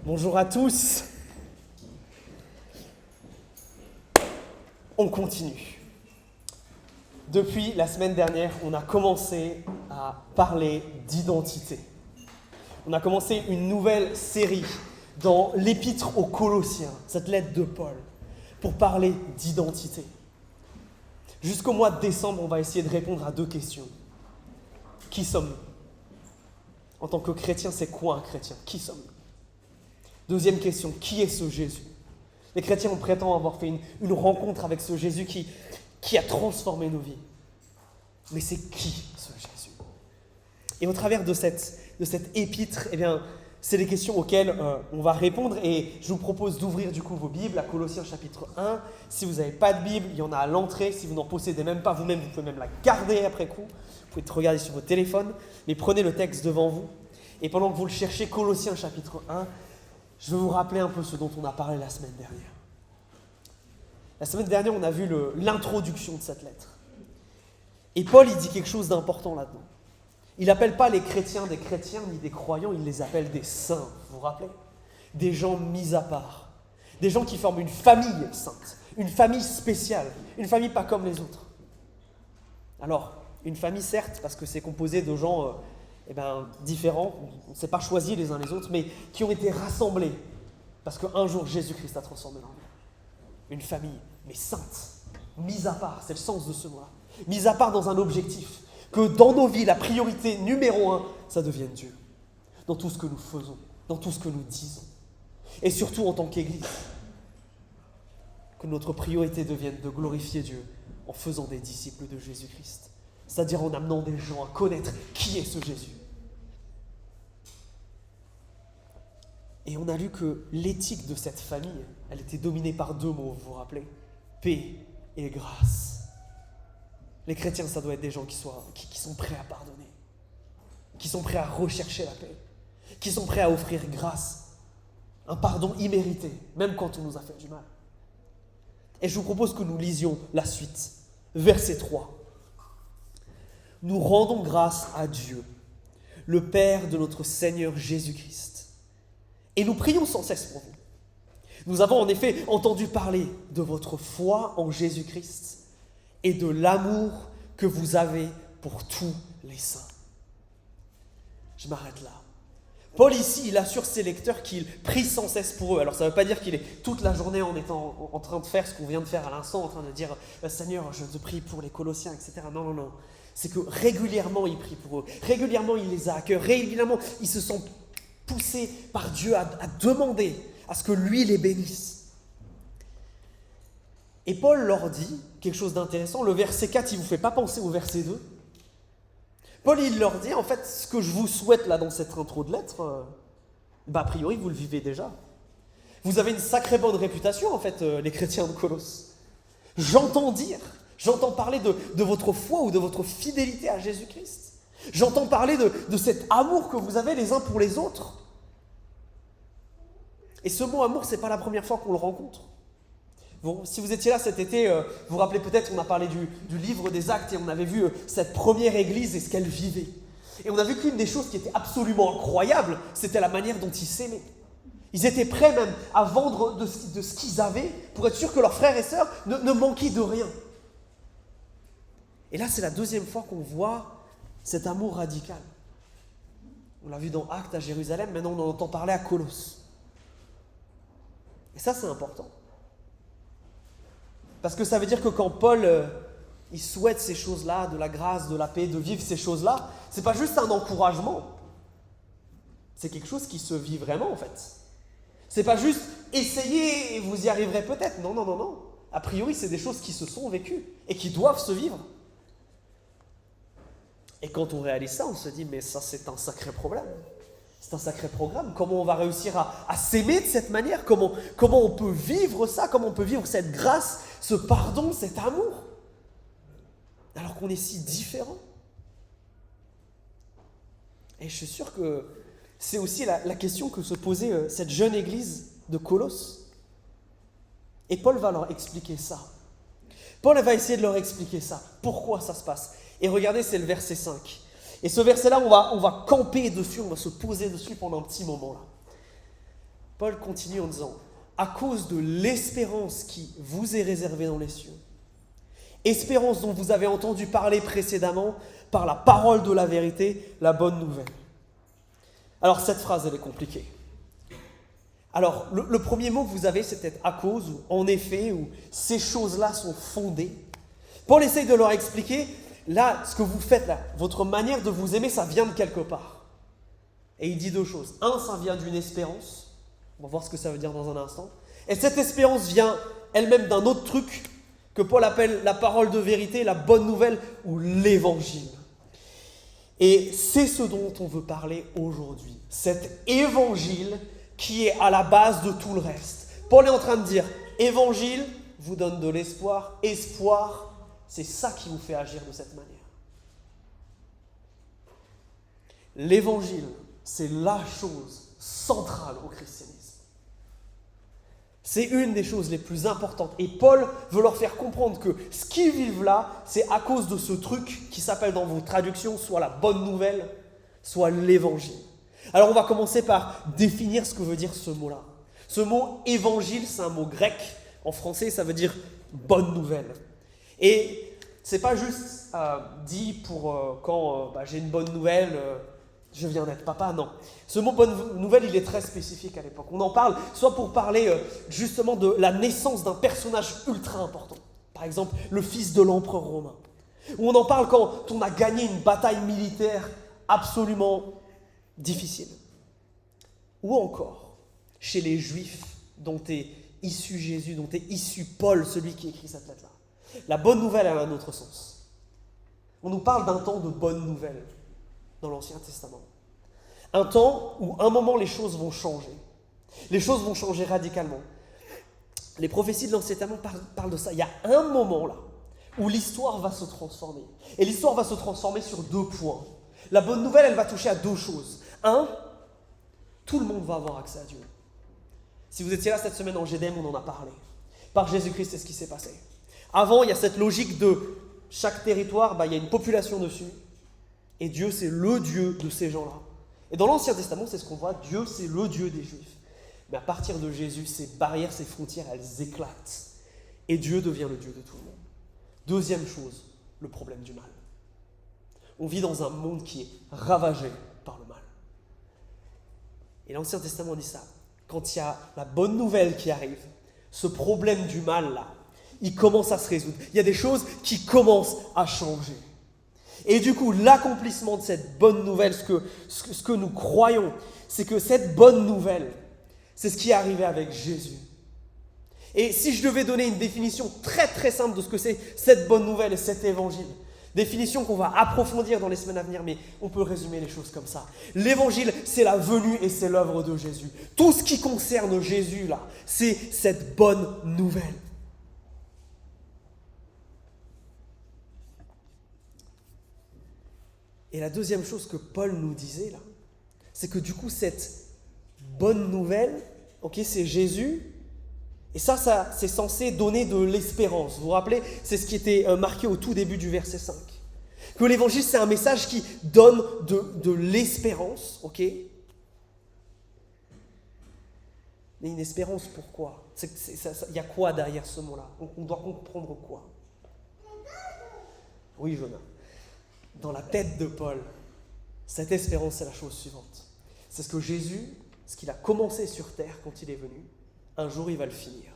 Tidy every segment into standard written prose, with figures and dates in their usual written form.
Bonjour à tous. On continue. Depuis la semaine dernière, on a commencé à parler d'identité. On a commencé une nouvelle série dans l'Épître aux Colossiens, cette lettre de Paul, pour parler d'identité. Jusqu'au mois de décembre, on va essayer de répondre à deux questions. Qui sommes-nous ? En tant que chrétien, c'est quoi un chrétien ? Qui sommes-nous ? Deuxième question, qui est ce Jésus ? Les chrétiens, on prétend avoir fait une rencontre avec ce Jésus qui a transformé nos vies. Mais c'est qui ce Jésus ? Et au travers de cette épître, eh bien, c'est les questions auxquelles on va répondre. Et je vous propose d'ouvrir du coup vos Bibles à Colossiens chapitre 1. Si vous n'avez pas de Bible, il y en a à l'entrée. Si vous n'en possédez même pas vous-même, vous pouvez même la garder après coup. Vous pouvez te regarder sur votre téléphone. Mais prenez le texte devant vous. Et pendant que vous le cherchez, Colossiens chapitre 1, je vais vous rappeler un peu ce dont on a parlé la semaine dernière. La semaine dernière, on a vu l'introduction de cette lettre. Et Paul, il dit quelque chose d'important là-dedans. Il n'appelle pas les chrétiens des chrétiens ni des croyants, il les appelle des saints, vous vous rappelez ? Des gens mis à part. Des gens qui forment une famille sainte, une famille spéciale, une famille pas comme les autres. Alors, une famille certes, parce que c'est composé de gens différents, on ne s'est pas choisis les uns les autres, mais qui ont été rassemblés, parce qu'un jour Jésus-Christ a transformé leur vie. Une famille, mais sainte, mise à part, c'est le sens de ce mot-là. Mise à part dans un objectif, que dans nos vies, la priorité numéro 1, ça devienne Dieu. Dans tout ce que nous faisons, dans tout ce que nous disons. Et surtout en tant qu'Église, que notre priorité devienne de glorifier Dieu en faisant des disciples de Jésus-Christ. C'est-à-dire en amenant des gens à connaître qui est ce Jésus. Et on a lu que l'éthique de cette famille, elle était dominée par deux mots, vous vous rappelez ? Paix et grâce. Les chrétiens, ça doit être des gens qui sont prêts à pardonner, qui sont prêts à rechercher la paix, qui sont prêts à offrir grâce, un pardon immérité, même quand on nous a fait du mal. Et je vous propose que nous lisions la suite, verset 3. Nous rendons grâce à Dieu, le Père de notre Seigneur Jésus-Christ, et nous prions sans cesse pour vous. Nous avons en effet entendu parler de votre foi en Jésus-Christ et de l'amour que vous avez pour tous les saints. Je m'arrête là. Paul ici, il assure ses lecteurs qu'il prie sans cesse pour eux. Alors ça ne veut pas dire qu'il est toute la journée en train de faire ce qu'on vient de faire à l'instant, en train de dire « Seigneur, je te prie pour les Colossiens, etc. » Non. C'est que régulièrement, il prie pour eux. Régulièrement, il les a à cœur. Régulièrement, ils se sentent poussés par Dieu à demander à ce que lui les bénisse. Et Paul leur dit quelque chose d'intéressant. Le verset 4, il ne vous fait pas penser au verset 2. Paul, il leur dit, en fait, ce que je vous souhaite là dans cette intro de lettre, a priori, vous le vivez déjà. Vous avez une sacrée bonne réputation, en fait, les chrétiens de Colosse. J'entends parler de votre foi ou de votre fidélité à Jésus-Christ. J'entends parler de cet amour que vous avez les uns pour les autres. Et ce mot amour, ce n'est pas la première fois qu'on le rencontre. Si vous étiez là cet été, vous vous rappelez peut-être, on a parlé du livre des Actes et on avait vu cette première église et ce qu'elle vivait. Et on a vu qu'une des choses qui était absolument incroyable, c'était la manière dont ils s'aimaient. Ils étaient prêts même à vendre de ce qu'ils avaient pour être sûrs que leurs frères et sœurs ne manquaient de rien. Et là, c'est la deuxième fois qu'on voit cet amour radical. On l'a vu dans Actes à Jérusalem, maintenant on en entend parler à Colosse. Et ça, c'est important. Parce que ça veut dire que quand Paul, il souhaite ces choses-là, de la grâce, de la paix, de vivre ces choses-là, c'est pas juste un encouragement. C'est quelque chose qui se vit vraiment, en fait. C'est pas juste essayez et vous y arriverez peut-être. Non. A priori, c'est des choses qui se sont vécues et qui doivent se vivre. Et quand on réalise ça, on se dit, mais ça, c'est un sacré problème. C'est un sacré programme. Comment on va réussir à s'aimer de cette manière ? Comment on peut vivre ça ? Comment on peut vivre cette grâce, ce pardon, cet amour ? Alors qu'on est si différents. Et je suis sûr que c'est aussi la question que se posait cette jeune église de Colosse. Et Paul va leur expliquer ça. Paul va essayer de leur expliquer ça. Pourquoi ça se passe ? Et regardez, c'est le verset 5. Et ce verset-là, on va camper dessus, on va se poser dessus pendant un petit moment là. Paul continue en disant, à cause de l'espérance qui vous est réservée dans les cieux, espérance dont vous avez entendu parler précédemment par la parole de la vérité, la bonne nouvelle. Alors cette phrase, elle est compliquée. Alors le premier mot que vous avez, c'est peut-être à cause, ou en effet, ou ces choses-là sont fondées. Paul essaye de leur expliquer, là, ce que vous faites là, votre manière de vous aimer, ça vient de quelque part. Et il dit deux choses. Un, ça vient d'une espérance. On va voir ce que ça veut dire dans un instant. Et cette espérance vient elle-même d'un autre truc que Paul appelle la parole de vérité, la bonne nouvelle ou l'évangile. Et c'est ce dont on veut parler aujourd'hui. Cet évangile qui est à la base de tout le reste. Paul est en train de dire, évangile vous donne de l'espoir, espoir, c'est ça qui vous fait agir de cette manière. L'évangile, c'est la chose centrale au christianisme. C'est une des choses les plus importantes. Et Paul veut leur faire comprendre que ce qu'ils vivent là, c'est à cause de ce truc qui s'appelle dans vos traductions soit la bonne nouvelle, soit l'évangile. Alors on va commencer par définir ce que veut dire ce mot-là. Ce mot évangile, c'est un mot grec. En français, ça veut dire bonne nouvelle. Et c'est pas juste dit pour quand j'ai une bonne nouvelle, je viens d'être papa, non. Ce mot bonne nouvelle, il est très spécifique à l'époque. On en parle soit pour parler justement de la naissance d'un personnage ultra important. Par exemple, le fils de l'empereur romain. Ou on en parle quand on a gagné une bataille militaire absolument difficile. Ou encore, chez les Juifs dont est issu Jésus, dont est issu Paul, celui qui écrit cette lettre-là. La bonne nouvelle a un autre sens. On nous parle d'un temps de bonne nouvelle dans l'Ancien Testament. Un temps où, un moment, les choses vont changer. Les choses vont changer radicalement. Les prophéties de l'Ancien Testament parlent de ça. Il y a un moment là où l'histoire va se transformer. Et l'histoire va se transformer sur deux points. La bonne nouvelle, elle va toucher à deux choses. Un, tout le monde va avoir accès à Dieu. Si vous étiez là cette semaine en GDM, on en a parlé. Par Jésus-Christ, c'est ce qui s'est passé. Avant, il y a cette logique de chaque territoire, il y a une population dessus. Et Dieu, c'est le Dieu de ces gens-là. Et dans l'Ancien Testament, c'est ce qu'on voit. Dieu, c'est le Dieu des Juifs. Mais à partir de Jésus, ces barrières, ces frontières, elles éclatent. Et Dieu devient le Dieu de tout le monde. Deuxième chose, le problème du mal. On vit dans un monde qui est ravagé par le mal. Et l'Ancien Testament dit ça. Quand il y a la bonne nouvelle qui arrive, ce problème du mal-là, il commence à se résoudre. Il y a des choses qui commencent à changer. Et du coup, l'accomplissement de cette bonne nouvelle, ce que nous croyons, c'est que cette bonne nouvelle, c'est ce qui est arrivé avec Jésus. Et si je devais donner une définition très très simple de ce que c'est cette bonne nouvelle et cet évangile, définition qu'on va approfondir dans les semaines à venir, mais on peut résumer les choses comme ça. L'évangile, c'est la venue et c'est l'œuvre de Jésus. Tout ce qui concerne Jésus, là, c'est cette bonne nouvelle. Et la deuxième chose que Paul nous disait, là, c'est que du coup, cette bonne nouvelle, c'est Jésus. Et ça, c'est censé donner de l'espérance. Vous vous rappelez, c'est ce qui était marqué au tout début du verset 5. Que l'évangile, c'est un message qui donne de l'espérance, Mais une espérance, pourquoi ? Il y a quoi derrière ce mot-là ? On doit comprendre quoi ? Oui, Jonah. Dans la tête de Paul, cette espérance, c'est la chose suivante. C'est ce que Jésus, ce qu'il a commencé sur terre quand il est venu, un jour, il va le finir.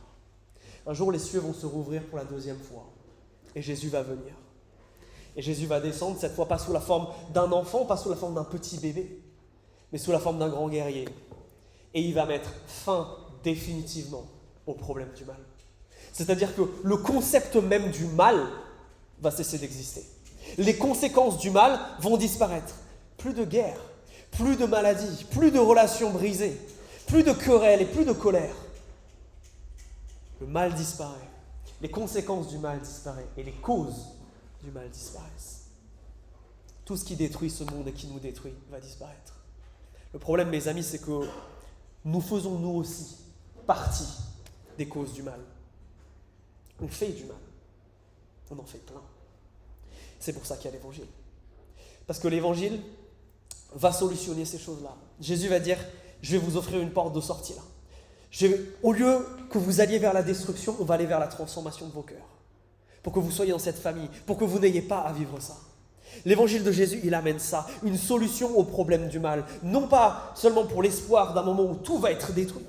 Un jour, les cieux vont se rouvrir pour la deuxième fois. Et Jésus va venir. Et Jésus va descendre, cette fois pas sous la forme d'un enfant, pas sous la forme d'un petit bébé, mais sous la forme d'un grand guerrier. Et il va mettre fin définitivement au problème du mal. C'est-à-dire que le concept même du mal va cesser d'exister. Les conséquences du mal vont disparaître. Plus de guerre, plus de maladies, plus de relations brisées, plus de querelles et plus de colère. Le mal disparaît. Les conséquences du mal disparaissent et les causes du mal disparaissent. Tout ce qui détruit ce monde et qui nous détruit va disparaître. Le problème, mes amis, c'est que nous faisons nous aussi partie des causes du mal. On fait du mal. On en fait plein. C'est pour ça qu'il y a l'évangile. Parce que l'évangile va solutionner ces choses-là. Jésus va dire, je vais vous offrir une porte de sortie là. Au lieu que vous alliez vers la destruction, on va aller vers la transformation de vos cœurs. Pour que vous soyez dans cette famille, pour que vous n'ayez pas à vivre ça. L'évangile de Jésus, il amène ça, une solution au problème du mal. Non pas seulement pour l'espoir d'un moment où tout va être détruit,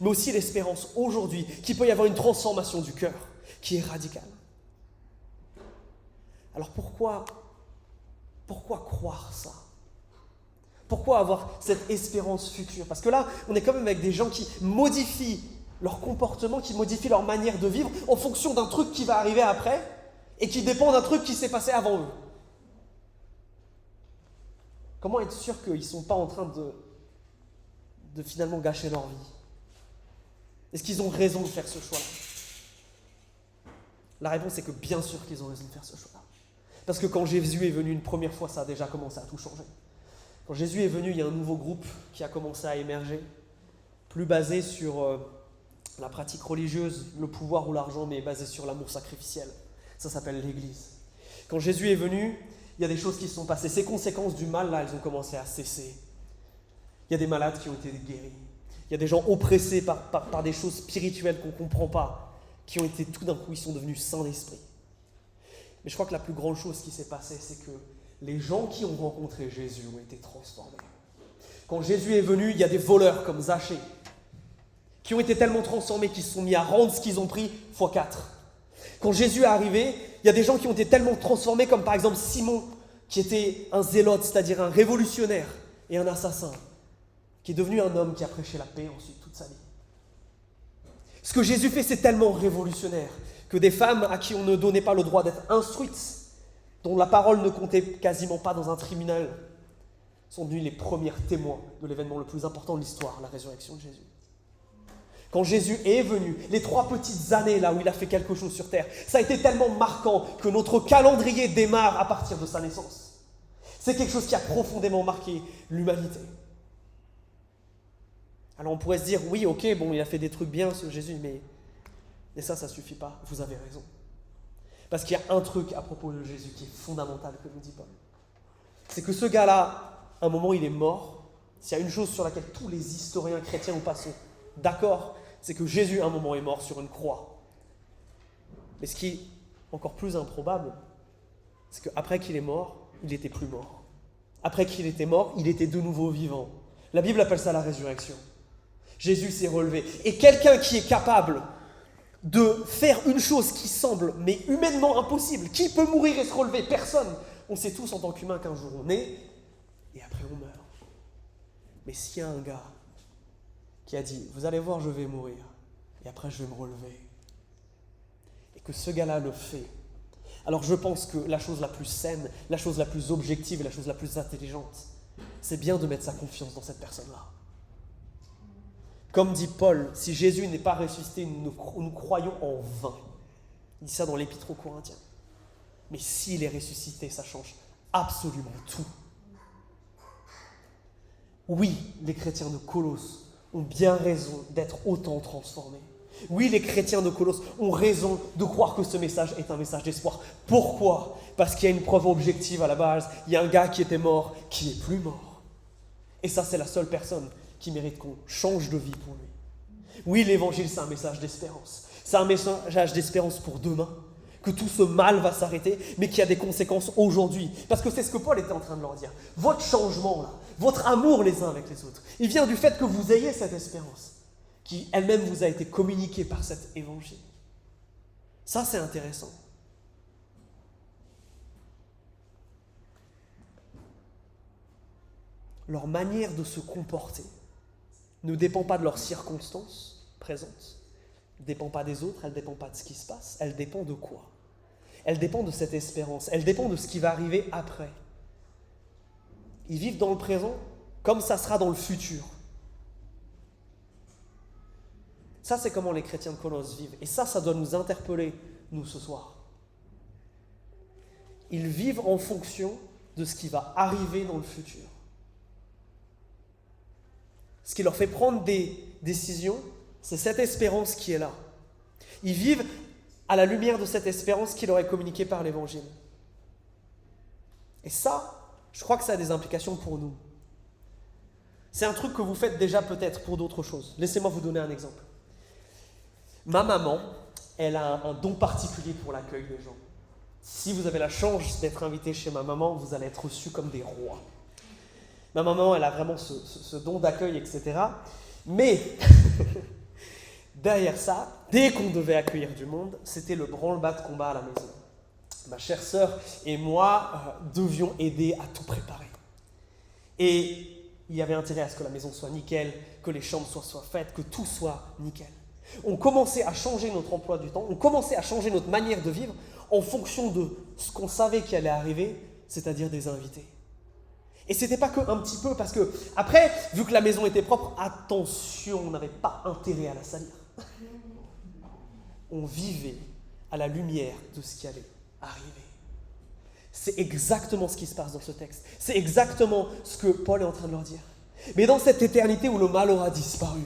mais aussi l'espérance aujourd'hui qu'il peut y avoir une transformation du cœur qui est radicale. Alors pourquoi croire ça? Pourquoi avoir cette espérance future? Parce que là, on est quand même avec des gens qui modifient leur comportement, qui modifient leur manière de vivre en fonction d'un truc qui va arriver après et qui dépend d'un truc qui s'est passé avant eux. Comment être sûr qu'ils ne sont pas en train de finalement gâcher leur vie? Est-ce qu'ils ont raison de faire ce choix-là? La réponse est que bien sûr qu'ils ont raison de faire ce choix-là. Parce que quand Jésus est venu une première fois, ça a déjà commencé à tout changer. Quand Jésus est venu, il y a un nouveau groupe qui a commencé à émerger, plus basé sur la pratique religieuse, le pouvoir ou l'argent, mais basé sur l'amour sacrificiel. Ça s'appelle l'Église. Quand Jésus est venu, il y a des choses qui se sont passées. Ces conséquences du mal, là, elles ont commencé à cesser. Il y a des malades qui ont été guéris. Il y a des gens oppressés par des choses spirituelles qu'on ne comprend pas, qui ont été tout d'un coup, ils sont devenus saints d'esprit. Mais je crois que la plus grande chose qui s'est passée, c'est que les gens qui ont rencontré Jésus ont été transformés. Quand Jésus est venu, il y a des voleurs comme Zachée, qui ont été tellement transformés qu'ils se sont mis à rendre ce qu'ils ont pris x4. Quand Jésus est arrivé, il y a des gens qui ont été tellement transformés, comme par exemple Simon, qui était un zélote, c'est-à-dire un révolutionnaire et un assassin, qui est devenu un homme qui a prêché la paix ensuite toute sa vie. Ce que Jésus fait, c'est tellement révolutionnaire que des femmes à qui on ne donnait pas le droit d'être instruites, dont la parole ne comptait quasiment pas dans un tribunal, sont devenues les premières témoins de l'événement le plus important de l'histoire, la résurrection de Jésus. Quand Jésus est venu, les 3 petites années là où il a fait quelque chose sur terre, ça a été tellement marquant que notre calendrier démarre à partir de sa naissance. C'est quelque chose qui a profondément marqué l'humanité. Alors on pourrait se dire, oui, ok, bon, il a fait des trucs bien ce Jésus, mais ça suffit pas, vous avez raison. Parce qu'il y a un truc à propos de Jésus qui est fondamental que nous dit Paul. C'est que ce gars-là, à un moment, il est mort. S'il y a une chose sur laquelle tous les historiens chrétiens ou pas sont d'accord, c'est que Jésus, à un moment, est mort sur une croix. Mais ce qui est encore plus improbable, c'est qu'après qu'il est mort, il n'était plus mort. Après qu'il était mort, il était de nouveau vivant. La Bible appelle ça la résurrection. Jésus s'est relevé. Et quelqu'un qui est capable de faire une chose qui semble, mais humainement impossible, qui peut mourir et se relever? Personne. On sait tous en tant qu'humains qu'un jour on est, et après on meurt. Mais s'il y a un gars qui a dit, vous allez voir, je vais mourir, et après je vais me relever, et que ce gars-là le fait, alors je pense que la chose la plus saine, la chose la plus objective, la chose la plus intelligente, c'est bien de mettre sa confiance dans cette personne-là. Comme dit Paul, si Jésus n'est pas ressuscité, nous croyons en vain. Il dit ça dans l'Épître aux Corinthiens. Mais s'il est ressuscité, ça change absolument tout. Oui, les chrétiens de Colosse ont bien raison d'être autant transformés. Oui, les chrétiens de Colosse ont raison de croire que ce message est un message d'espoir. Pourquoi? Parce qu'il y a une preuve objective à la base. Il y a un gars qui était mort, qui n'est plus mort. Et ça, c'est la seule personne qui mérite qu'on change de vie pour lui. Oui, l'évangile, c'est un message d'espérance. C'est un message d'espérance pour demain, que tout ce mal va s'arrêter, mais qu'il y a des conséquences aujourd'hui. Parce que c'est ce que Paul était en train de leur dire. Votre changement, là, votre amour les uns avec les autres, il vient du fait que vous ayez cette espérance, qui elle-même vous a été communiquée par cet évangile. Ça, c'est intéressant. Leur manière de se comporter ne dépend pas de leurs circonstances présentes, ne dépend pas des autres, elle ne dépend pas de ce qui se passe, elle dépend de quoi? Elle dépend de cette espérance, elle dépend de ce qui va arriver après. Ils vivent dans le présent comme ça sera dans le futur. Ça, c'est comment les chrétiens de Colosse vivent. Et ça doit nous interpeller, nous, ce soir. Ils vivent en fonction de ce qui va arriver dans le futur. Ce qui leur fait prendre des décisions, c'est cette espérance qui est là. Ils vivent à la lumière de cette espérance qui leur est communiquée par l'Évangile. Et ça, je crois que ça a des implications pour nous. C'est un truc que vous faites déjà peut-être pour d'autres choses. Laissez-moi vous donner un exemple. Ma maman, elle a un don particulier pour l'accueil des gens. Si vous avez la chance d'être invité chez ma maman, vous allez être reçus comme des rois. Ma maman, elle a vraiment ce don d'accueil, etc. Mais, derrière ça, dès qu'on devait accueillir du monde, c'était le branle-bas de combat à la maison. Ma chère sœur et moi devions aider à tout préparer. Et il y avait intérêt à ce que la maison soit nickel, que les chambres soient faites, que tout soit nickel. On commençait à changer notre emploi du temps, on commençait à changer notre manière de vivre en fonction de ce qu'on savait qui allait arriver, c'est-à-dire des invités. Et c'était pas qu'un petit peu, parce que après, vu que la maison était propre, attention, on n'avait pas intérêt à la salir. On vivait à la lumière de ce qui allait arriver. C'est exactement ce qui se passe dans ce texte. C'est exactement ce que Paul est en train de leur dire. Mais dans cette éternité où le mal aura disparu,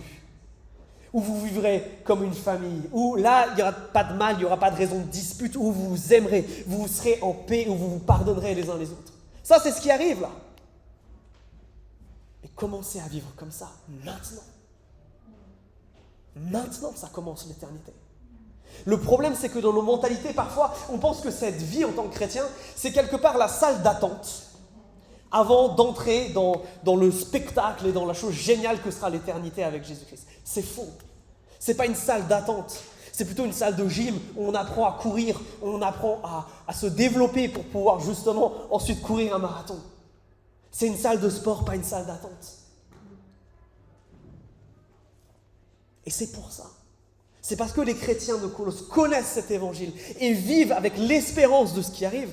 où vous vivrez comme une famille, où là, il n'y aura pas de mal, il n'y aura pas de raison de dispute, où vous vous aimerez, vous serez en paix, où vous vous pardonnerez les uns les autres. Ça, c'est ce qui arrive là. Mais commencez à vivre comme ça, maintenant. Maintenant, ça commence l'éternité. Le problème, c'est que dans nos mentalités, parfois, on pense que cette vie en tant que chrétien, c'est quelque part la salle d'attente avant d'entrer dans le spectacle et dans la chose géniale que sera l'éternité avec Jésus-Christ. C'est faux. Ce n'est pas une salle d'attente. C'est plutôt une salle de gym où on apprend à courir, on apprend à se développer pour pouvoir justement ensuite courir un marathon. C'est une salle de sport, pas une salle d'attente. Et c'est pour ça. C'est parce que les chrétiens de Colosse connaissent cet évangile et vivent avec l'espérance de ce qui arrive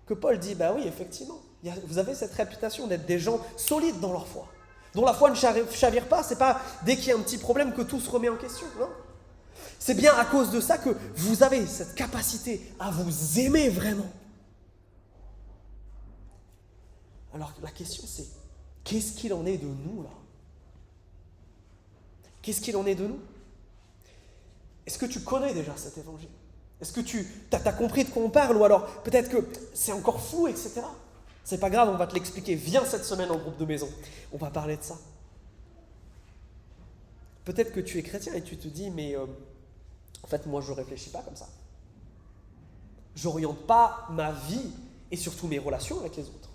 que Paul dit, bah oui, effectivement, vous avez cette réputation d'être des gens solides dans leur foi, dont la foi ne chavire pas. C'est pas dès qu'il y a un petit problème que tout se remet en question, non. C'est bien à cause de ça que vous avez cette capacité à vous aimer vraiment. Alors la question c'est, qu'est-ce qu'il en est de nous là? Qu'est-ce qu'il en est de nous? Est-ce que tu connais déjà cet évangile? Est-ce que tu as compris de quoi on parle? Ou alors peut-être que c'est encore flou, etc. C'est pas grave, on va te l'expliquer. Viens cette semaine en groupe de maison. On va parler de ça. Peut-être que tu es chrétien et tu te dis, mais en fait, moi, je ne réfléchis pas comme ça. Je n'oriente pas ma vie et surtout mes relations avec les autres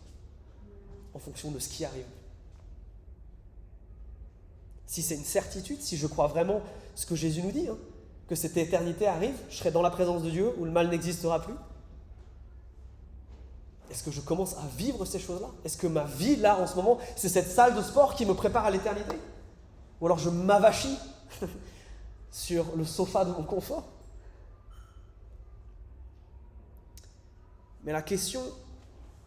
en fonction de ce qui arrive. Si c'est une certitude, si je crois vraiment ce que Jésus nous dit, que cette éternité arrive, je serai dans la présence de Dieu où le mal n'existera plus. Est-ce que je commence à vivre ces choses-là? Est-ce que ma vie, là, en ce moment, c'est cette salle de sport qui me prépare à l'éternité? Ou alors je m'avachis sur le sofa de mon confort? Mais la question,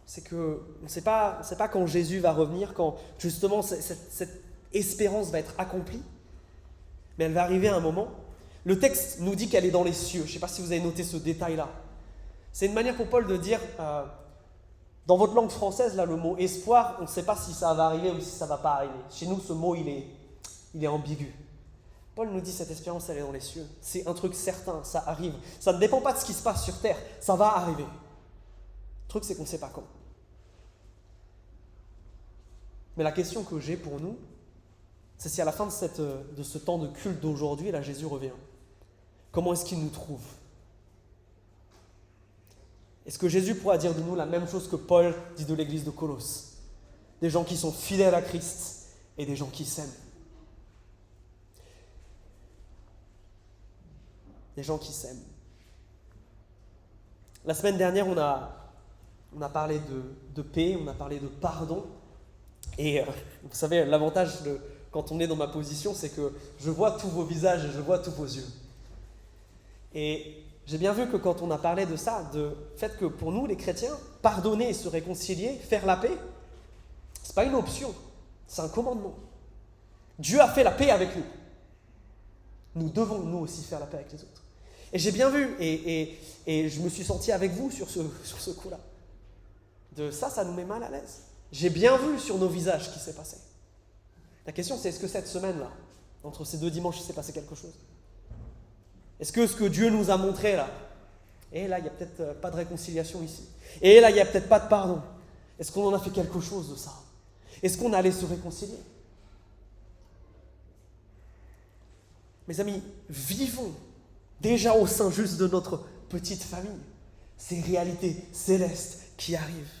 c'est que on ne sait pas quand Jésus va revenir, quand justement cette espérance va être accomplie, mais elle va arriver à un moment. Le texte nous dit qu'elle est dans les cieux. Je ne sais pas si vous avez noté ce détail-là. C'est une manière pour Paul de dire, dans votre langue française, là, le mot espoir, on ne sait pas si ça va arriver ou si ça ne va pas arriver. Chez nous, ce mot, il est ambigu. Paul nous dit, cette espérance, elle est dans les cieux. C'est un truc certain, ça arrive. Ça ne dépend pas de ce qui se passe sur terre, ça va arriver. Le truc, c'est qu'on ne sait pas quand. Mais la question que j'ai pour nous, c'est si à la fin de ce temps de culte d'aujourd'hui, là, Jésus revient. Comment est-ce qu'il nous trouve? Est-ce que Jésus pourra dire de nous la même chose que Paul dit de l'église de Colosse? Des gens qui sont fidèles à Christ et des gens qui s'aiment. Des gens qui s'aiment. La semaine dernière, on a parlé de paix, on a parlé de pardon. Et vous savez, l'avantage quand on est dans ma position, c'est que je vois tous vos visages et je vois tous vos yeux. Et j'ai bien vu que quand on a parlé de ça, de fait que pour nous, les chrétiens, pardonner et se réconcilier, faire la paix, c'est pas une option, c'est un commandement. Dieu a fait la paix avec nous. Nous devons, nous aussi, faire la paix avec les autres. Et j'ai bien vu, et je me suis senti avec vous sur ce coup-là. De ça nous met mal à l'aise. J'ai bien vu sur nos visages ce qui s'est passé. La question, c'est est-ce que cette semaine-là, entre ces 2 dimanches, il s'est passé quelque chose? Est-ce que ce que Dieu nous a montré là, et là, il n'y a peut-être pas de réconciliation ici, et là, il n'y a peut-être pas de pardon, est-ce qu'on en a fait quelque chose de ça? Est-ce qu'on allait se réconcilier? Mes amis, vivons déjà au sein juste de notre petite famille ces réalités célestes qui arrivent.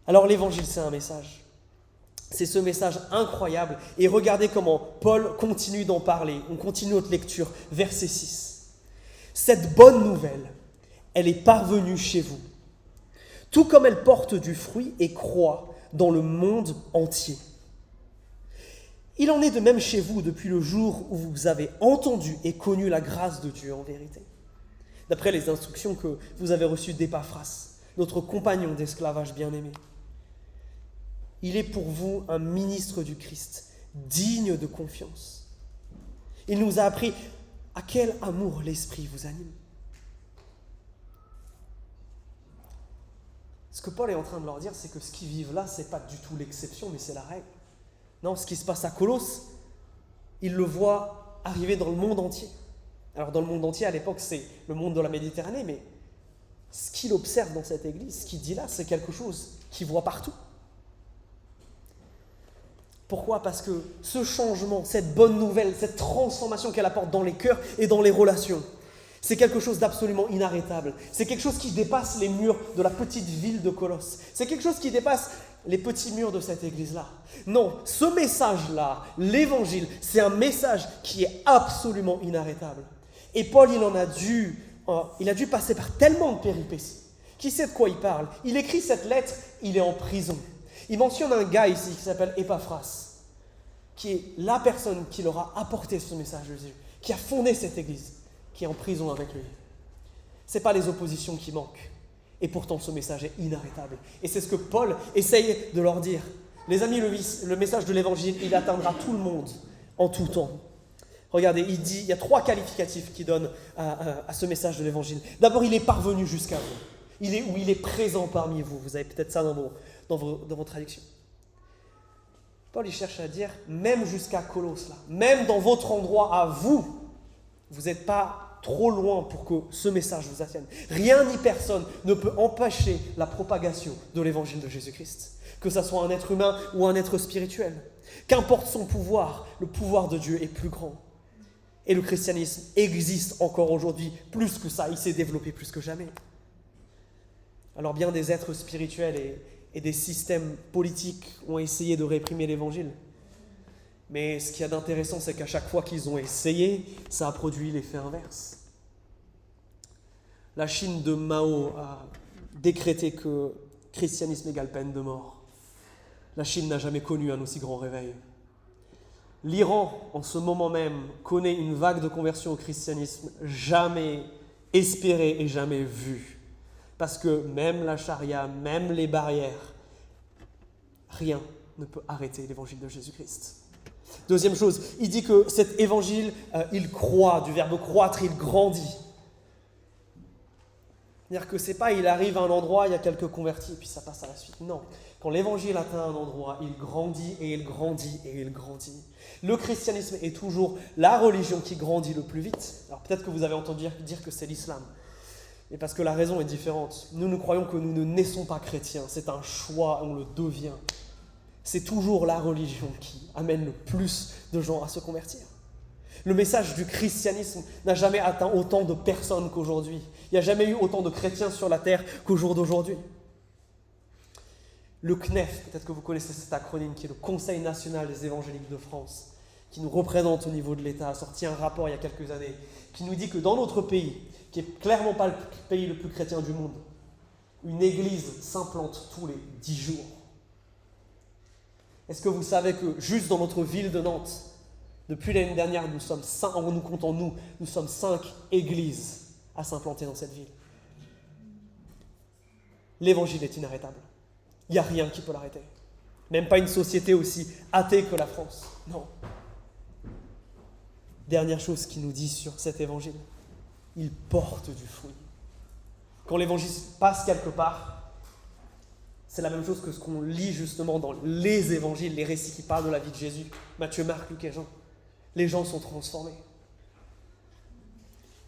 Alors l'évangile, c'est un message. C'est ce message incroyable. Et regardez comment Paul continue d'en parler. On continue notre lecture, verset 6. Cette bonne nouvelle, elle est parvenue chez vous, tout comme elle porte du fruit et croît dans le monde entier. Il en est de même chez vous depuis le jour où vous avez entendu et connu la grâce de Dieu en vérité. D'après les instructions que vous avez reçues d'Épaphras, notre compagnon d'esclavage bien-aimé. Il est pour vous un ministre du Christ, digne de confiance. Il nous a appris à quel amour l'Esprit vous anime. Ce que Paul est en train de leur dire, c'est que ce qu'ils vivent là, ce n'est pas du tout l'exception, mais c'est la règle. Non, ce qui se passe à Colosse, il le voit arriver dans le monde entier. Alors dans le monde entier, à l'époque, c'est le monde de la Méditerranée, mais ce qu'il observe dans cette église, ce qu'il dit là, c'est quelque chose qu'il voit partout. Pourquoi ? Parce que ce changement, cette bonne nouvelle, cette transformation qu'elle apporte dans les cœurs et dans les relations, c'est quelque chose d'absolument inarrêtable. C'est quelque chose qui dépasse les murs de la petite ville de Colosse. C'est quelque chose qui dépasse les petits murs de cette église-là. Non, ce message-là, l'évangile, c'est un message qui est absolument inarrêtable. Et Paul, il a dû passer par tellement de péripéties. Qui sait de quoi il parle ? Il écrit cette lettre, il est en prison. Il mentionne un gars ici qui s'appelle Épaphras, qui est la personne qui leur a apporté ce message de Jésus, qui a fondé cette église, qui est en prison avec lui. Ce n'est pas les oppositions qui manquent. Et pourtant, ce message est inarrêtable. Et c'est ce que Paul essaye de leur dire. Les amis, le message de l'évangile, il atteindra tout le monde en tout temps. Regardez, il y a 3 qualificatifs qu'il donne à ce message de l'évangile. D'abord, il est parvenu jusqu'à vous. Il est présent parmi vous. Vous avez peut-être ça dans vos traductions. Paul, il cherche à dire, même jusqu'à Colosse, là, même dans votre endroit à vous, vous n'êtes pas trop loin pour que ce message vous atteigne. Rien ni personne ne peut empêcher la propagation de l'évangile de Jésus-Christ. Que ce soit un être humain ou un être spirituel. Qu'importe son pouvoir, le pouvoir de Dieu est plus grand. Et le christianisme existe encore aujourd'hui plus que ça. Il s'est développé plus que jamais. Alors bien des êtres spirituels et des systèmes politiques ont essayé de réprimer l'évangile. Mais ce qu'il y a d'intéressant, c'est qu'à chaque fois qu'ils ont essayé, ça a produit l'effet inverse. La Chine de Mao a décrété que christianisme égale peine de mort. La Chine n'a jamais connu un aussi grand réveil. L'Iran, en ce moment même, connaît une vague de conversion au christianisme jamais espérée et jamais vue. Parce que même la charia, même les barrières, rien ne peut arrêter l'évangile de Jésus-Christ. Deuxième chose, il dit que cet évangile, il croît, du verbe croître, il grandit. C'est-à-dire que c'est pas, il arrive à un endroit, il y a quelques convertis, puis ça passe à la suite. Non, quand l'évangile atteint un endroit, il grandit et il grandit et il grandit. Le christianisme est toujours la religion qui grandit le plus vite. Alors peut-être que vous avez entendu dire que c'est l'islam, mais parce que la raison est différente. Nous croyons que nous ne naissons pas chrétiens, c'est un choix, on le devient. C'est toujours la religion qui amène le plus de gens à se convertir. Le message du christianisme n'a jamais atteint autant de personnes qu'aujourd'hui. Il n'y a jamais eu autant de chrétiens sur la terre qu'au jour d'aujourd'hui. Le CNEF, peut-être que vous connaissez cet acronyme, qui est le Conseil national des évangéliques de France, qui nous représente au niveau de l'État, a sorti un rapport il y a quelques années, qui nous dit que dans notre pays, qui n'est clairement pas le pays le plus chrétien du monde, une église s'implante tous les 10 jours. Est-ce que vous savez que juste dans notre ville de Nantes, depuis l'année dernière, nous sommes 5 églises à s'implanter dans cette ville. L'évangile est inarrêtable. Il n'y a rien qui peut l'arrêter. Même pas une société aussi athée que la France. Non. Dernière chose qu'il nous dit sur cet évangile, il porte du fruit. Quand l'évangile passe quelque part, c'est la même chose que ce qu'on lit justement dans les évangiles, les récits qui parlent de la vie de Jésus, Matthieu, Marc, Luc et Jean. Les gens sont transformés.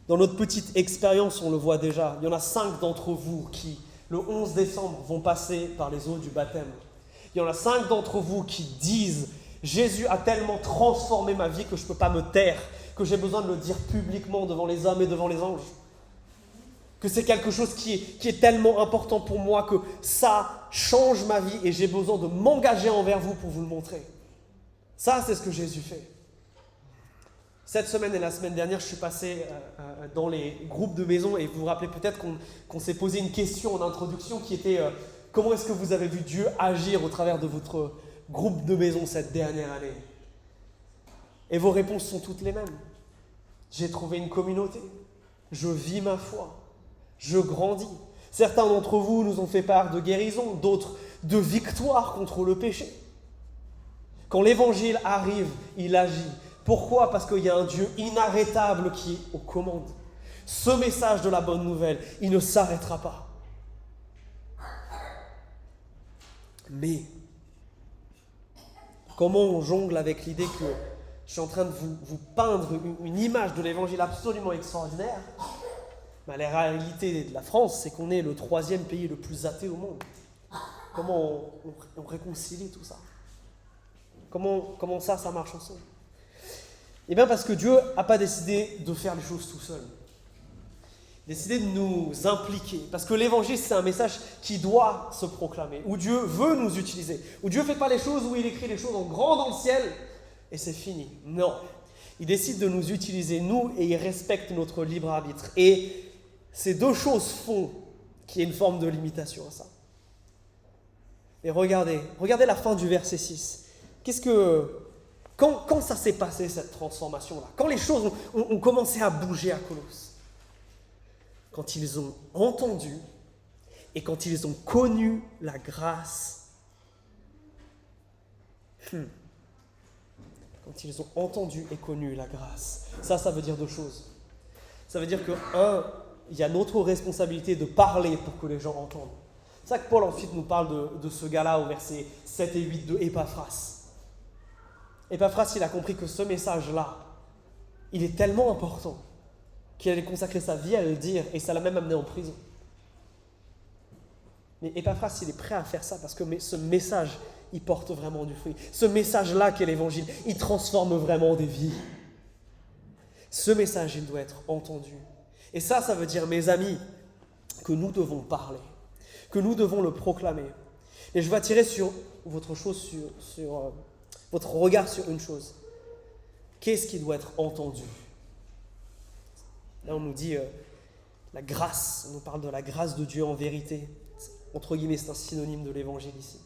Dans notre petite expérience, on le voit déjà. Il y en a 5 d'entre vous qui, le 11 décembre, vont passer par les eaux du baptême. Il y en a 5 d'entre vous qui disent Jésus a tellement transformé ma vie que je ne peux pas me taire, que j'ai besoin de le dire publiquement devant les hommes et devant les anges. Que c'est quelque chose qui est tellement important pour moi que ça change ma vie et j'ai besoin de m'engager envers vous pour vous le montrer. Ça, c'est ce que Jésus fait. Cette semaine et la semaine dernière, je suis passé dans les groupes de maison et vous vous rappelez peut-être qu'on s'est posé une question en introduction qui était comment est-ce que vous avez vu Dieu agir au travers de votre groupe de maison cette dernière année? Et vos réponses sont toutes les mêmes. J'ai trouvé une communauté, je vis ma foi, je grandis. Certains d'entre vous nous ont fait part de guérison, d'autres de victoire contre le péché. Quand l'évangile arrive, il agit. Pourquoi? Parce qu'il y a un Dieu inarrêtable qui est aux commandes. Ce message de la bonne nouvelle, il ne s'arrêtera pas. Mais, comment on jongle avec l'idée que je suis en train de vous peindre une image de l'évangile absolument extraordinaire? La réalité de la France, c'est qu'on est le 3e pays le plus athée au monde. Comment on réconcilie tout ça? Comment ça marche ensemble? Eh bien parce que Dieu n'a pas décidé de faire les choses tout seul. Il a décidé de nous impliquer. Parce que l'évangile, c'est un message qui doit se proclamer, où Dieu veut nous utiliser, où Dieu ne fait pas les choses, où il écrit les choses en grand dans le ciel, et c'est fini. Non. Il décide de nous utiliser, nous, et il respecte notre libre arbitre. Et ces deux choses font qu'il y ait une forme de limitation à ça. Et regardez la fin du verset 6. Quand ça s'est passé, cette transformation-là, quand les choses ont commencé à bouger à Colosse, quand ils ont entendu et quand ils ont connu la grâce, quand ils ont entendu et connu la grâce, ça veut dire deux choses. Ça veut dire que, il y a notre responsabilité de parler pour que les gens entendent. C'est ça que Paul ensuite nous parle de ce gars-là au verset 7 et 8 de Épaphras. Épaphras, il a compris que ce message-là, il est tellement important qu'il allait consacrer sa vie à le dire et ça l'a même amené en prison. Mais Épaphras, il est prêt à faire ça parce que ce message, il porte vraiment du fruit. Ce message-là qu'est l'évangile, il transforme vraiment des vies. Ce message, il doit être entendu. Et ça veut dire, mes amis, que nous devons parler, que nous devons le proclamer. Et je vais attirer sur votre regard sur une chose. Qu'est-ce qui doit être entendu? Là, on nous dit la grâce, on nous parle de la grâce de Dieu en vérité. Entre guillemets, c'est un synonyme de l'évangile ici.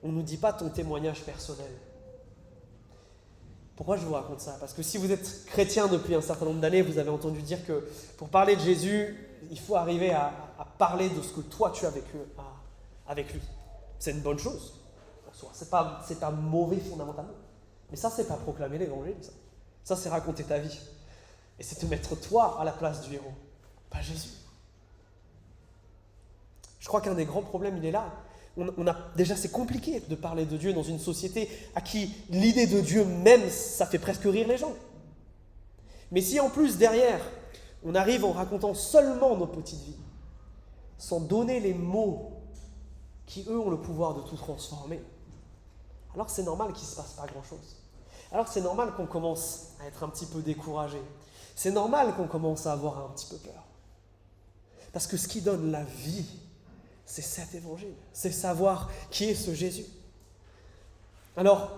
On ne nous dit pas ton témoignage personnel. Pourquoi je vous raconte ça? Parce que si vous êtes chrétien depuis un certain nombre d'années, vous avez entendu dire que pour parler de Jésus, il faut arriver à parler de ce que toi tu as vécu avec lui. C'est une bonne chose en soi. C'est pas mauvais fondamentalement. Mais ça, c'est pas proclamer l'évangile. Ça, c'est raconter ta vie. Et c'est te mettre toi à la place du héros, pas Jésus. Je crois qu'un des grands problèmes, il est là. Déjà, c'est compliqué de parler de Dieu dans une société à qui l'idée de Dieu même, ça fait presque rire les gens. Mais si en plus, derrière, on arrive en racontant seulement nos petites vies, sans donner les mots qui, eux, ont le pouvoir de tout transformer, alors c'est normal qu'il ne se passe pas grand-chose. Alors c'est normal qu'on commence à être un petit peu découragé. C'est normal qu'on commence à avoir un petit peu peur. Parce que ce qui donne la vie, c'est cet évangile. C'est savoir qui est ce Jésus. Alors,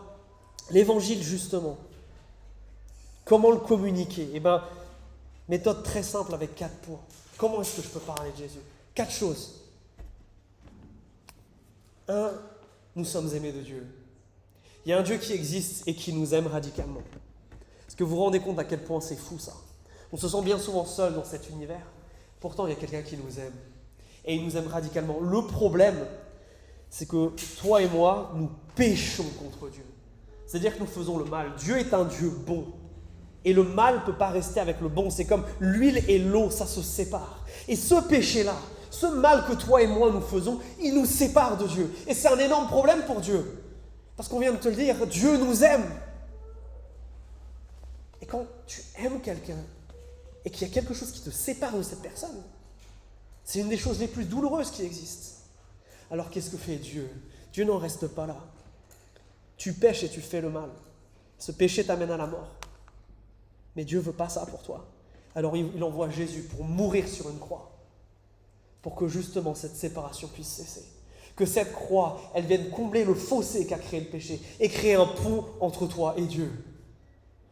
l'évangile, justement, comment le communiquer? Eh bien, méthode très simple avec 4 points. Comment est-ce que je peux parler de Jésus? 4 choses. 1, nous sommes aimés de Dieu. Il y a un Dieu qui existe et qui nous aime radicalement. Est-ce que vous vous rendez compte à quel point c'est fou ça? On se sent bien souvent seul dans cet univers. Pourtant, il y a quelqu'un qui nous aime. Et il nous aime radicalement. Le problème, c'est que toi et moi, nous péchons contre Dieu. C'est-à-dire que nous faisons le mal. Dieu est un Dieu bon. Et le mal ne peut pas rester avec le bon. C'est comme l'huile et l'eau, ça se sépare. Et ce péché-là, ce mal que toi et moi nous faisons, il nous sépare de Dieu. Et c'est un énorme problème pour Dieu. Parce qu'on vient de te le dire, Dieu nous aime. Et quand tu aimes quelqu'un et qu'il y a quelque chose qui te sépare de cette personne, c'est une des choses les plus douloureuses qui existent. Alors qu'est-ce que fait Dieu? Dieu n'en reste pas là. Tu pèches et tu fais le mal. Ce péché t'amène à la mort. Mais Dieu ne veut pas ça pour toi. Alors il envoie Jésus pour mourir sur une croix. Pour que justement cette séparation puisse cesser. Que cette croix, elle vienne combler le fossé qu'a créé le péché et créer un pont entre toi et Dieu.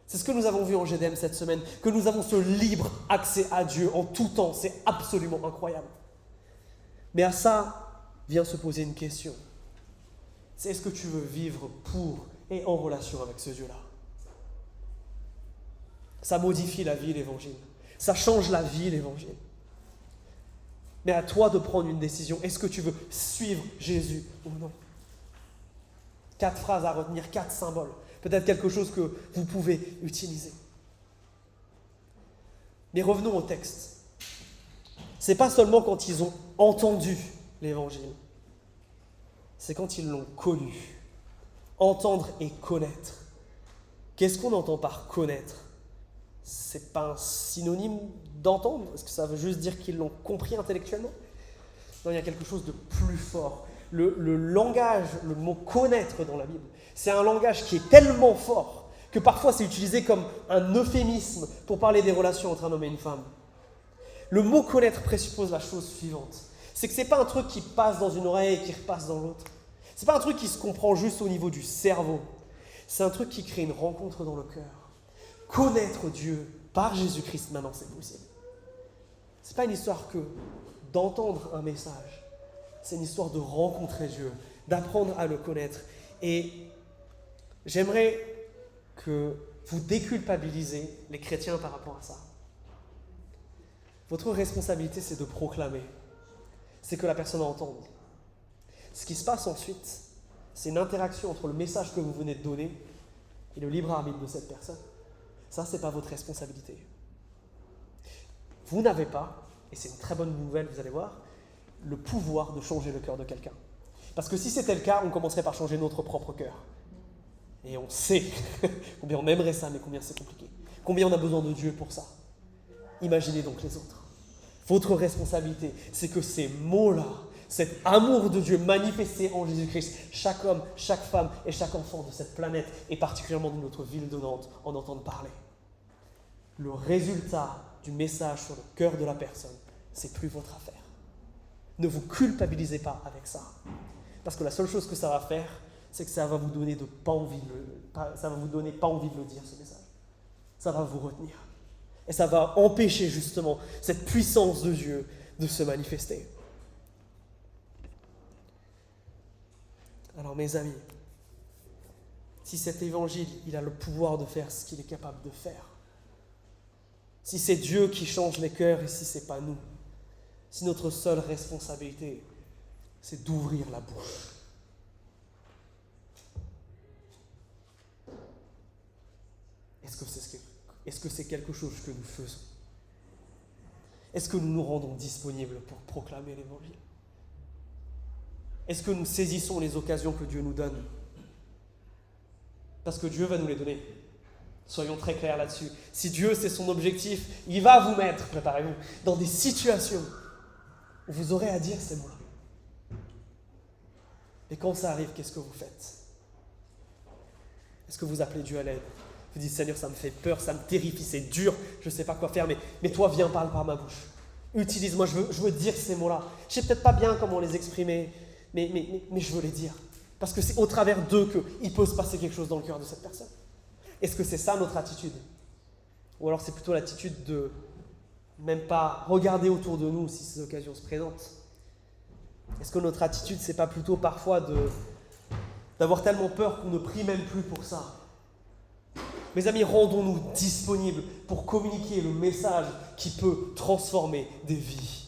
C'est ce que nous avons vu en GDM cette semaine, que nous avons ce libre accès à Dieu en tout temps. C'est absolument incroyable. Mais à ça vient se poser une question. C'est est-ce que tu veux vivre pour et en relation avec ce Dieu-là? Ça modifie la vie, l'Évangile. Ça change la vie, l'Évangile. Mais à toi de prendre une décision. Est-ce que tu veux suivre Jésus ou non? 4 phrases à retenir, 4 symboles. Peut-être quelque chose que vous pouvez utiliser. Mais revenons au texte. C'est pas seulement quand ils ont entendu l'Évangile. C'est quand ils l'ont connu. Entendre et connaître. Qu'est-ce qu'on entend par connaître? C'est pas un synonyme d'entendre? Est-ce que ça veut juste dire qu'ils l'ont compris intellectuellement? Non, il y a quelque chose de plus fort. Le langage, le mot connaître dans la Bible, c'est un langage qui est tellement fort que parfois c'est utilisé comme un euphémisme pour parler des relations entre un homme et une femme. Le mot connaître présuppose la chose suivante. C'est que ce n'est pas un truc qui passe dans une oreille et qui repasse dans l'autre. Ce n'est pas un truc qui se comprend juste au niveau du cerveau. C'est un truc qui crée une rencontre dans le cœur. Connaître Dieu par Jésus-Christ, maintenant c'est possible. Ce n'est pas une histoire que d'entendre un message. C'est une histoire de rencontrer Dieu, d'apprendre à le connaître. Et j'aimerais que vous déculpabilisez les chrétiens par rapport à ça. Votre responsabilité, c'est de proclamer. C'est que la personne entende. Ce qui se passe ensuite, c'est une interaction entre le message que vous venez de donner et le libre arbitre de cette personne. Ça, ce n'est pas votre responsabilité. Vous n'avez pas, et c'est une très bonne nouvelle, vous allez voir, le pouvoir de changer le cœur de quelqu'un. Parce que si c'était le cas, on commencerait par changer notre propre cœur. Et on sait combien on aimerait ça, mais combien c'est compliqué. Combien on a besoin de Dieu pour ça. Imaginez donc les autres. Votre responsabilité, c'est que ces mots-là, cet amour de Dieu manifesté en Jésus-Christ, chaque homme, chaque femme et chaque enfant de cette planète, et particulièrement de notre ville de Nantes, en entendent parler. Le résultat du message sur le cœur de la personne, c'est plus votre affaire. Ne vous culpabilisez pas avec ça. Parce que la seule chose que ça va faire, c'est que ça va vous donner pas envie de le dire, ce message. Ça va vous retenir. Et ça va empêcher justement cette puissance de Dieu de se manifester. Alors mes amis, si cet évangile, il a le pouvoir de faire ce qu'il est capable de faire, si c'est Dieu qui change les cœurs et si ce n'est pas nous, si notre seule responsabilité, c'est d'ouvrir la bouche. Est-ce que c'est quelque chose que nous faisons? Est-ce que nous nous rendons disponibles pour proclamer l'évangile? Est-ce que nous saisissons les occasions que Dieu nous donne? Parce que Dieu va nous les donner. Soyons très clairs là-dessus. Si Dieu, c'est son objectif, il va vous mettre, préparez-vous, dans des situations où vous aurez à dire ces mots-là. Et quand ça arrive, qu'est-ce que vous faites? Est-ce que vous appelez Dieu à l'aide? Vous dites, Seigneur, ça me fait peur, ça me terrifie, c'est dur, je ne sais pas quoi faire, mais toi, viens, parle par ma bouche. Utilise-moi, je veux dire ces mots-là. Je ne sais peut-être pas bien comment les exprimer, mais je veux les dire. Parce que c'est au travers d'eux qu'il peut se passer quelque chose dans le cœur de cette personne. Est-ce que c'est ça notre attitude? Ou alors c'est plutôt l'attitude de même pas regarder autour de nous si ces occasions se présentent? Est-ce que notre attitude, c'est pas plutôt parfois d'avoir tellement peur qu'on ne prie même plus pour ça? Mes amis, rendons-nous disponibles pour communiquer le message qui peut transformer des vies.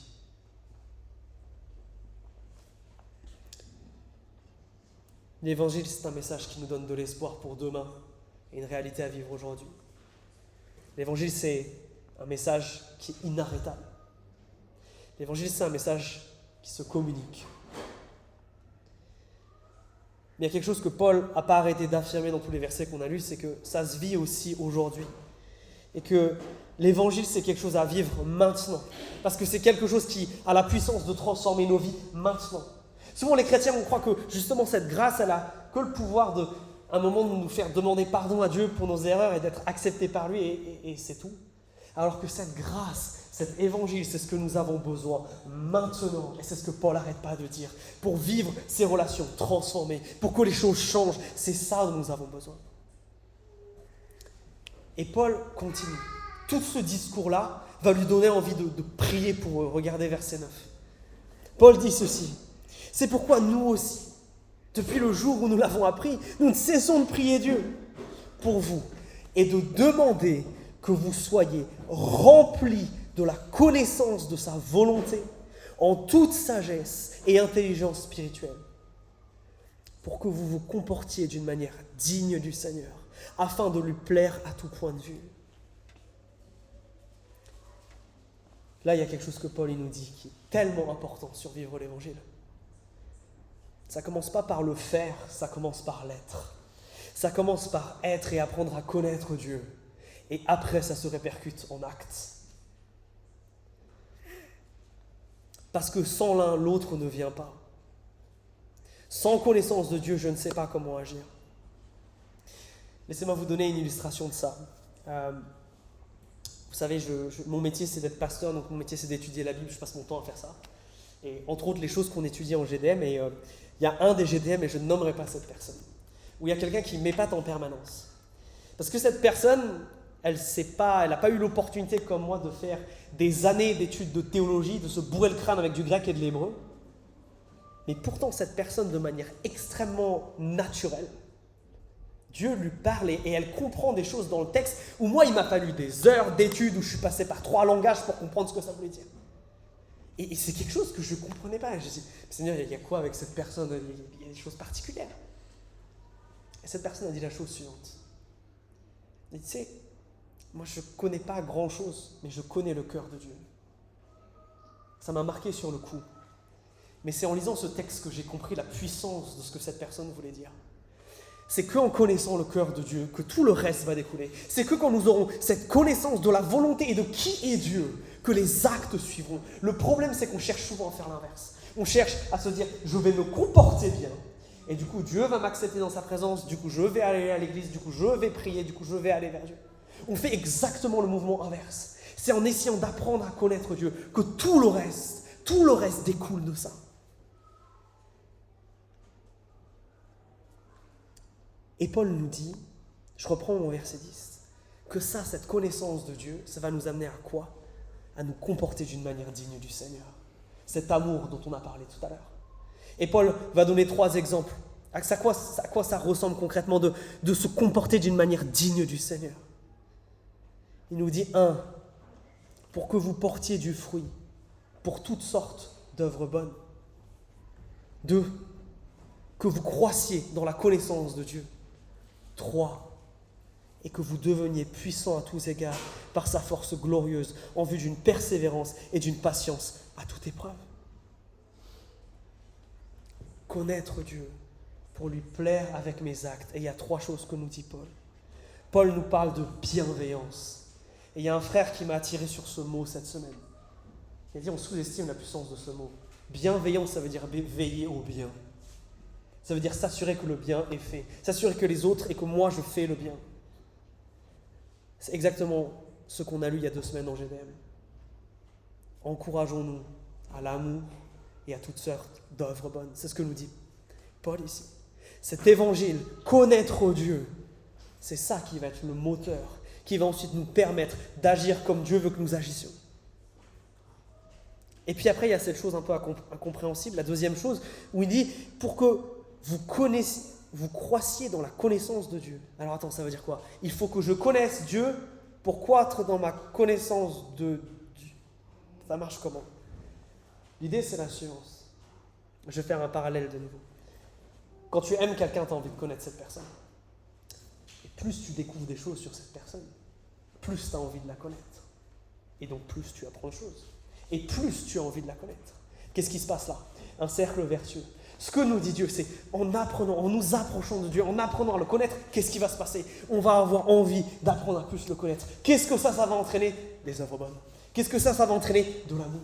L'évangile, c'est un message qui nous donne de l'espoir pour demain et une réalité à vivre aujourd'hui. L'évangile, c'est un message qui est inarrêtable. L'évangile, c'est un message qui se communique. Mais il y a quelque chose que Paul n'a pas arrêté d'affirmer dans tous les versets qu'on a lus, c'est que ça se vit aussi aujourd'hui. Et que l'évangile, c'est quelque chose à vivre maintenant. Parce que c'est quelque chose qui a la puissance de transformer nos vies maintenant. Souvent, les chrétiens, on croit que justement cette grâce, elle a que le pouvoir un moment de nous faire demander pardon à Dieu pour nos erreurs et d'être acceptés par lui et c'est tout. Alors que cette grâce, cet évangile, c'est ce que nous avons besoin maintenant. Et c'est ce que Paul n'arrête pas de dire. Pour vivre ces relations transformées, pour que les choses changent, c'est ça dont nous avons besoin. Et Paul continue. Tout ce discours-là va lui donner envie de prier pour eux. Regardez verset 9. Paul dit ceci. C'est pourquoi nous aussi, depuis le jour où nous l'avons appris, nous ne cessons de prier Dieu pour vous et de demander que vous soyez remplis de la connaissance de sa volonté en toute sagesse et intelligence spirituelle, pour que vous vous comportiez d'une manière digne du Seigneur, afin de lui plaire à tout point de vue. Là, il y a quelque chose que Paul nous dit qui est tellement important sur vivre l'Évangile. Ça ne commence pas par le faire, ça commence par l'être. Ça commence par être et apprendre à connaître Dieu. Et après, ça se répercute en actes. Parce que sans l'un, l'autre ne vient pas. Sans connaissance de Dieu, je ne sais pas comment agir. Laissez-moi vous donner une illustration de ça. Vous savez, mon métier, c'est d'être pasteur, donc mon métier, c'est d'étudier la Bible. Je passe mon temps à faire ça. Et entre autres, les choses qu'on étudie en GDM, et il y a un des GDM, et je ne nommerai pas cette personne, où il y a quelqu'un qui m'épate en permanence. Parce que cette personne, elle n'a pas eu l'opportunité, comme moi, de faire des années d'études de théologie, de se bourrer le crâne avec du grec et de l'hébreu. Mais pourtant, cette personne, de manière extrêmement naturelle, Dieu lui parle et elle comprend des choses dans le texte où moi, il m'a fallu des heures d'études où je suis passé par 3 langages pour comprendre ce que ça voulait dire. Et c'est quelque chose que je ne comprenais pas. Je me suis dit, Seigneur, il y a quoi avec cette personne? Il y a des choses particulières. Et cette personne a dit la chose suivante. Il dit, tu sais, moi, je ne connais pas grand-chose, mais je connais le cœur de Dieu. Ça m'a marqué sur le coup. Mais c'est en lisant ce texte que j'ai compris la puissance de ce que cette personne voulait dire. C'est qu'en connaissant le cœur de Dieu que tout le reste va découler. C'est que quand nous aurons cette connaissance de la volonté et de qui est Dieu, que les actes suivront. Le problème, c'est qu'on cherche souvent à faire l'inverse. On cherche à se dire, je vais me comporter bien. Et du coup, Dieu va m'accepter dans sa présence. Du coup, je vais aller à l'église. Du coup, je vais prier. Du coup, je vais aller vers Dieu. On fait exactement le mouvement inverse. C'est en essayant d'apprendre à connaître Dieu que tout le reste découle de ça. Et Paul nous dit, je reprends mon verset 10, que ça, cette connaissance de Dieu, ça va nous amener à quoi? À nous comporter d'une manière digne du Seigneur. Cet amour dont on a parlé tout à l'heure. Et Paul va donner 3 exemples. À quoi ça ressemble concrètement de se comporter d'une manière digne du Seigneur. Il nous dit 1, pour que vous portiez du fruit, pour toutes sortes d'œuvres bonnes. 2, que vous croissiez dans la connaissance de Dieu. 3, et que vous deveniez puissants à tous égards par sa force glorieuse en vue d'une persévérance et d'une patience à toute épreuve. Connaître Dieu pour lui plaire avec mes actes. Et il y a 3 choses que nous dit Paul. Paul nous parle de bienveillance. Et il y a un frère qui m'a attiré sur ce mot cette semaine. Il a dit, on sous-estime la puissance de ce mot. Bienveillance, ça veut dire veiller au bien. Ça veut dire s'assurer que le bien est fait, s'assurer que les autres et que moi je fais le bien. C'est exactement ce qu'on a lu il y a 2 semaines en GDM. Encourageons-nous à l'amour et à toutes sortes d'œuvres bonnes. C'est ce que nous dit Paul ici. Cet évangile, connaître Dieu, c'est ça qui va être le moteur, qui va ensuite nous permettre d'agir comme Dieu veut que nous agissions. Et puis après, il y a cette chose un peu incompréhensible, la deuxième chose, où il dit, pour que vous croissiez dans la connaissance de Dieu. Alors attends, ça veut dire quoi? Il faut que je connaisse Dieu pour croître dans ma connaissance de Dieu. Ça marche comment? L'idée, c'est la suivante. Je vais faire un parallèle de nouveau. Quand tu aimes quelqu'un, tu as envie de connaître cette personne. Et plus tu découvres des choses sur cette personne, plus tu as envie de la connaître. Et donc plus tu apprends de choses. Et plus tu as envie de la connaître. Qu'est-ce qui se passe là? Un cercle vertueux. Ce que nous dit Dieu, c'est en nous approchant de Dieu, en apprenant à le connaître, qu'est-ce qui va se passer? On va avoir envie d'apprendre à plus le connaître. Qu'est-ce que ça va entraîner? Des œuvres bonnes. Qu'est-ce que ça va entraîner? De l'amour.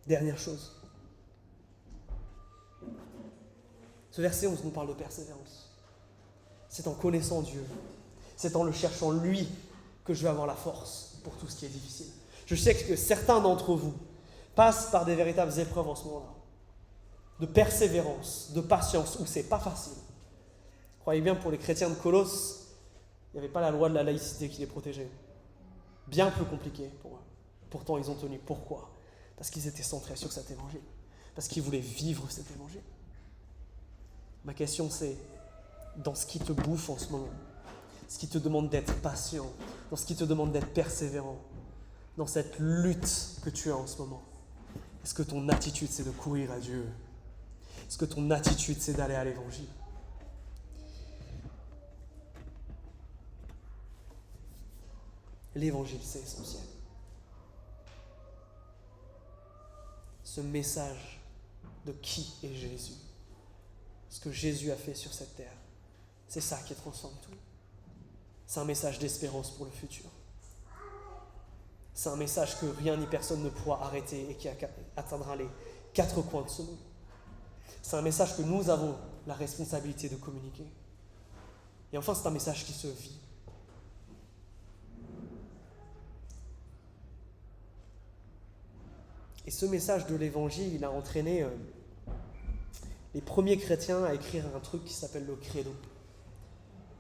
Dernière chose. Ce verset, on nous parle de persévérance. C'est en connaissant Dieu, c'est en le cherchant lui que je vais avoir la force pour tout ce qui est difficile. Je sais que certains d'entre vous passent par des véritables épreuves en ce moment-là, de persévérance, de patience, où c'est pas facile. Croyez bien, pour les chrétiens de Colosse, il n'y avait pas la loi de la laïcité qui les protégeait. Bien plus compliqué pour eux. Pourtant, ils ont tenu. Pourquoi ? Parce qu'ils étaient centrés sur cet évangile. Parce qu'ils voulaient vivre cet évangile. Ma question, c'est, dans ce qui te bouffe en ce moment, ce qui te demande d'être patient, dans ce qui te demande d'être persévérant, dans cette lutte que tu as en ce moment, est-ce que ton attitude, c'est de courir à Dieu ? Est-ce que ton attitude, c'est d'aller à l'évangile ? L'évangile, c'est essentiel. Ce message de qui est Jésus, ce que Jésus a fait sur cette terre, c'est ça qui transforme tout. C'est un message d'espérance pour le futur. C'est un message que rien ni personne ne pourra arrêter et qui atteindra les quatre coins de ce monde. C'est un message que nous avons la responsabilité de communiquer. Et enfin, c'est un message qui se vit. Et ce message de l'évangile, il a entraîné les premiers chrétiens à écrire un truc qui s'appelle le credo.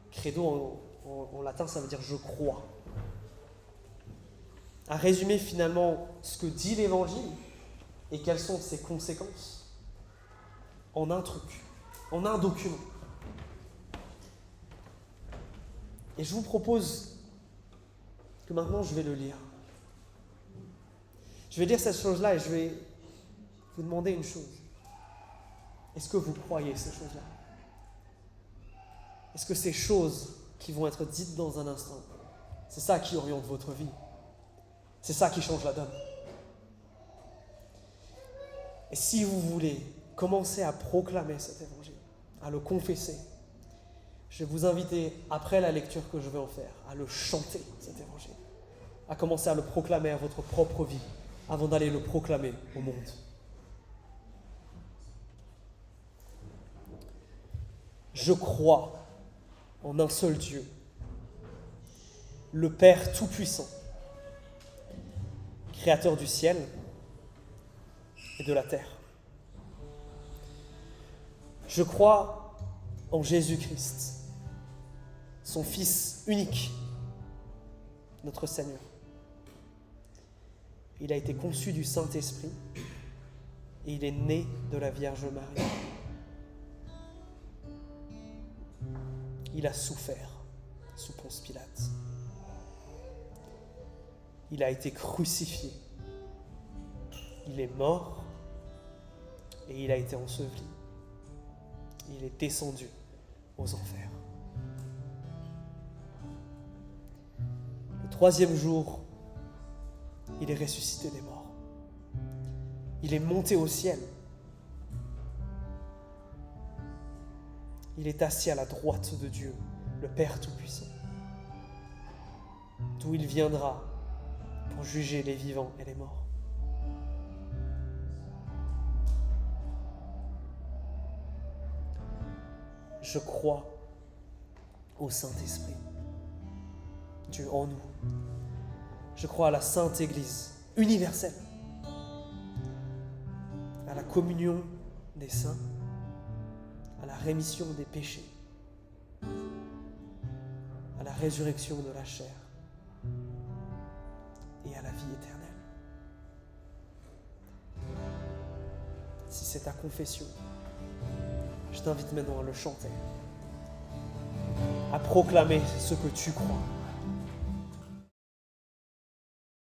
Credo, en latin, ça veut dire « je crois ». À résumer finalement ce que dit l'évangile et quelles sont ses conséquences en un truc, en un document. Et je vous propose que maintenant je vais le lire. Je vais dire cette chose-là et je vais vous demander une chose. Est-ce que vous croyez ces choses-là ? Est-ce que ces choses qui vont être dites dans un instant, c'est ça qui oriente votre vie ? C'est ça qui change la donne. Et si vous voulez commencer à proclamer cet évangile, à le confesser, je vais vous inviter, après la lecture que je vais en faire, à le chanter, cet évangile, à commencer à le proclamer à votre propre vie, avant d'aller le proclamer au monde. Je crois en un seul Dieu, le Père Tout-Puissant, Créateur du ciel et de la terre. Je crois en Jésus-Christ, son Fils unique, notre Seigneur. Il a été conçu du Saint-Esprit et il est né de la Vierge Marie. Il a souffert sous Ponce Pilate. Il a été crucifié. Il est mort et il a été enseveli. Il est descendu aux enfers. Le troisième jour, il est ressuscité des morts. Il est monté au ciel. Il est assis à la droite de Dieu, le Père Tout-Puissant, d'où il viendra pour juger les vivants et les morts. Je crois au Saint-Esprit, Dieu en nous. Je crois à la Sainte Église universelle, à la communion des saints, à la rémission des péchés, à la résurrection de la chair et à la vie éternelle. Si c'est ta confession, je t'invite maintenant à le chanter, à proclamer ce que tu crois.